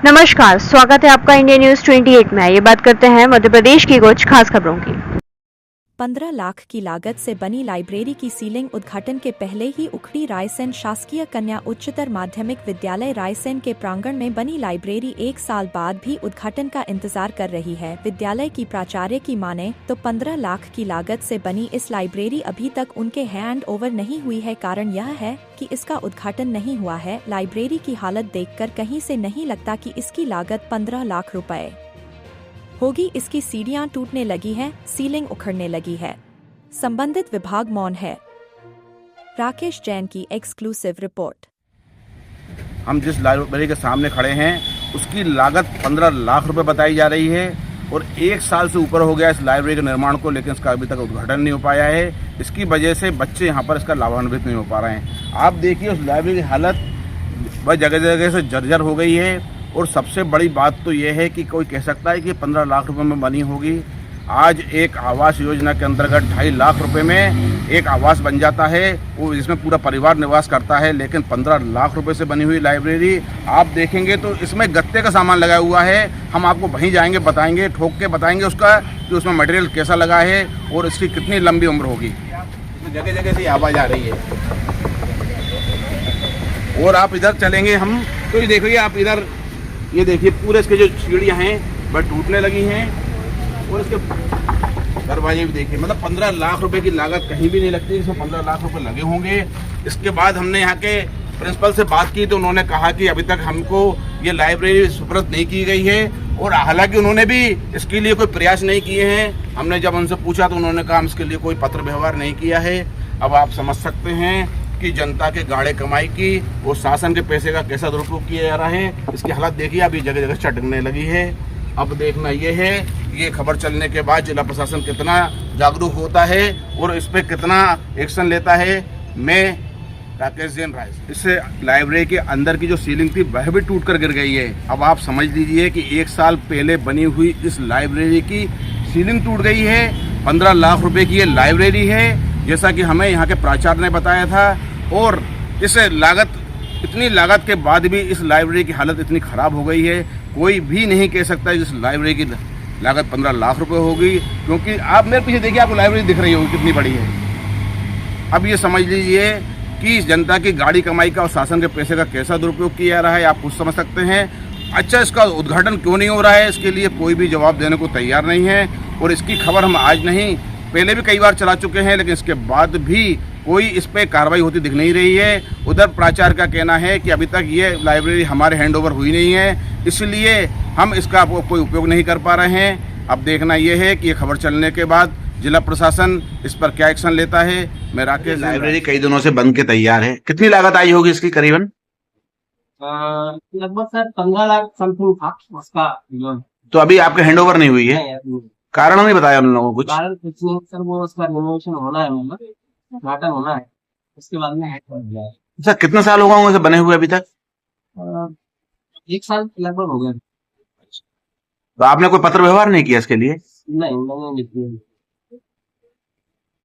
नमस्कार, स्वागत है आपका इंडिया न्यूज 28 में। ये बात करते हैं मध्य प्रदेश की कुछ खास खबरों की। 15 लाख की लागत से बनी लाइब्रेरी की सीलिंग उद्घाटन के पहले ही उखड़ी। रायसेन शासकीय कन्या उच्चतर माध्यमिक विद्यालय रायसेन के प्रांगण में बनी लाइब्रेरी 1 साल बाद भी उद्घाटन का इंतजार कर रही है। विद्यालय की प्राचार्य की माने तो 15 लाख की लागत से बनी इस लाइब्रेरी अभी तक उनके हैंड ओवर नहीं हुई है। कारण यह है कि इसका उद्घाटन नहीं हुआ है। लाइब्रेरी की हालत देखकर कहीं से नहीं लगता कि इसकी लागत 15 लाख रुपए होगी। इसकी सीढ़ियां टूटने लगी हैं, सीलिंग उखड़ने लगी है। संबंधित विभाग मौन है। राकेश जैन की एक्सक्लूसिव रिपोर्ट। हम जिस लाइब्रेरी के सामने खड़े हैं उसकी लागत 15 लाख रुपए बताई जा रही है और 1 साल से ऊपर हो गया इस लाइब्रेरी के निर्माण को, लेकिन इसका अभी तक उद्घाटन नहीं हो पाया है। इसकी वजह से बच्चे यहाँ पर इसका लाभान्वित नहीं हो पा रहे हैं। आप देखिए उस लाइब्रेरी की हालत वह जगह जगह से जर्जर हो गई है। और सबसे बड़ी बात तो यह है कि कोई कह सकता है कि 15 लाख रुपए में बनी होगी। आज एक आवास योजना के अंतर्गत 2.5 लाख रुपए में एक आवास बन जाता है, वो जिसमें पूरा परिवार निवास करता है। लेकिन 15 लाख रुपए से बनी हुई लाइब्रेरी आप देखेंगे तो इसमें गत्ते का सामान लगा हुआ है। हम आपको वहीं जाएंगे, बताएंगे, ठोक के बताएंगे उसका कि उसमें मटेरियल कैसा लगा है और इसकी कितनी लंबी उम्र होगी। जगह जगह से आवाज़ आ रही है। और आप इधर चलेंगे हम तो ये देखिए, आप इधर ये देखिए पूरे इसके जो सीढ़ियाँ हैं वह टूटने लगी हैं और इसके दरवाजे भी देखिए। मतलब 15 लाख रुपए की लागत कहीं भी नहीं लगती, इसमें 15 लाख रुपए लगे होंगे। इसके बाद हमने यहाँ के प्रिंसिपल से बात की तो उन्होंने कहा कि अभी तक हमको ये लाइब्रेरी सुपुर्द नहीं की गई है और हालांकि उन्होंने भी इसके लिए कोई प्रयास नहीं किए हैं। हमने जब उनसे पूछा तो उन्होंने कहा हम इसके लिए कोई पत्र व्यवहार नहीं किया है। अब आप समझ सकते हैं कि जनता के गाड़े कमाई की वो शासन के पैसे का कैसा दुरुपयोग किया जा रहा है। इसकी हालत देखिए, अभी जगह जगह चटकने लगी है। अब देखना ये है ये खबर चलने के बाद जिला प्रशासन कितना जागरूक होता है और इस पर कितना एक्शन लेता है। मैं राकेश जैन रायसेन। इससे लाइब्रेरी के अंदर की जो सीलिंग थी वह भी टूट कर गिर गई है। अब आप समझ लीजिए कि 1 साल पहले बनी हुई इस लाइब्रेरी की सीलिंग टूट गई है। 15 लाख रुपए की ये लाइब्रेरी है जैसा कि हमें यहाँ के प्राचार्य ने बताया था। और इस इतनी लागत के बाद भी इस लाइब्रेरी की हालत इतनी ख़राब हो गई है, कोई भी नहीं कह सकता इस लाइब्रेरी की लागत 15 लाख रुपए होगी। क्योंकि आप मेरे पीछे देखिए, आपको लाइब्रेरी दिख रही होगी कितनी बड़ी है। अब ये समझ लीजिए कि जनता की गाड़ी कमाई का और शासन के पैसे का कैसा दुरुपयोग किया जा रहा है, आप खुद समझ सकते हैं। अच्छा, इसका उद्घाटन क्यों नहीं हो रहा है, इसके लिए कोई भी जवाब देने को तैयार नहीं है। और इसकी खबर हम आज नहीं, पहले भी कई बार चला चुके हैं, लेकिन इसके बाद भी कोई इस पर कार्रवाई होती दिख नहीं रही है। उधर प्राचार्य का कहना है कि अभी तक ये लाइब्रेरी हमारे हैंड ओवर हुई नहीं है, इसलिए हम इसका कोई उपयोग नहीं कर पा रहे हैं। अब देखना ये है कि ये खबर चलने के बाद जिला प्रशासन इस पर क्या एक्शन लेता है। मैं राकेश। लाइब्रेरी कई दिनों से बन के तैयार है, कितनी लागत आई होगी इसकी करीबन? लगभग सर 15 लाख समथिंग था उसका। तो अभी आपके हैंड ओवर नहीं हुई है? कारण नहीं बताया उन लोगों को कुछ? कारण कुछ नहीं सर, वो उसका रिनोवेशन होना है, उद्घाटन होना है, उसके बाद में अच्छा, कितने साल हो गए होंगे बने हुए अभी तक? 1 साल लगभग हो गया। तो आपने कोई पत्र व्यवहार नहीं किया इसके लिए? नहीं, मैंने नहीं किया।